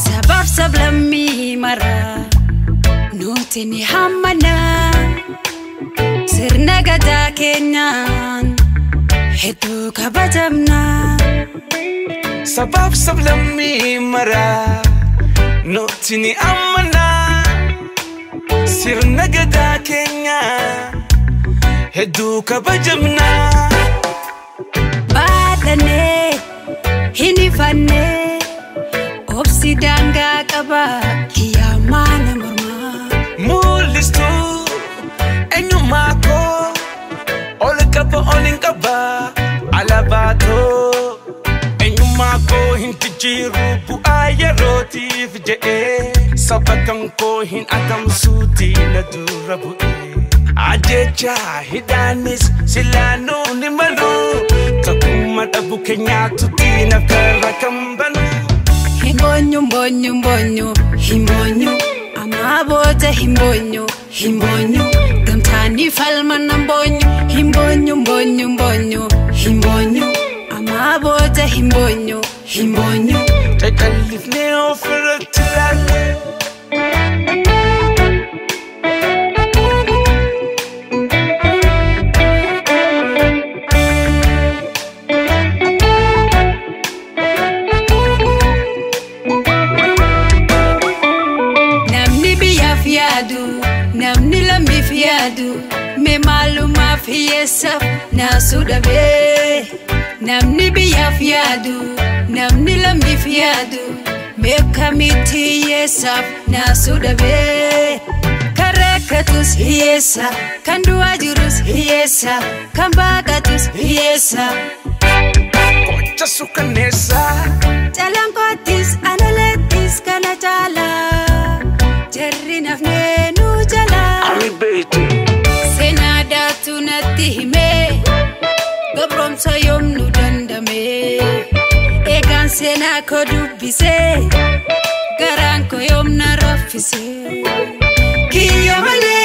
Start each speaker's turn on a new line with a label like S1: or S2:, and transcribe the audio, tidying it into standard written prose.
S1: Sabab sablami mara nutini hamana sirna gada kenyan hedu kabajamna.
S2: Sabab sablami mara nutini hamana sirna gada kenyan hedu kabajamna.
S1: Badane hinifane obsidanga kaba kiyamana murma
S2: mulistu enyumako olekapa olinkaba alabato enyumako hintijiru bu ayeroti vije sabakanko hin atam suti nadurabu ajecha hidanis silano nimalu kakuma dabu kenya tutina karakambanu.
S1: Himbonyo, mbonyo, mbonyo, himbonyo amabote himbonyo, himbonyo gamtani falmana mbonyo. Himbonyo, mbonyo, mbonyo, himbonyo amabote himbonyo, himbonyo
S2: take a leaf nail for a tilale.
S1: Namni lambi fiadu me maluma fiyesa na sudabe. Namni biya fiadu namni lambi fiadu me kamiti yesa na sudabe. Karakatus hiyesa kanduajurus hiyesa kambagatus hiyesa
S2: Kocha sukanesa
S1: jalankotis analetis kana jala jerri nafne nu jala
S2: ami beti
S1: senada tunati hime gabrom sayom nu dandame egan sena ko dubise garan ko yom na rafise kiyo male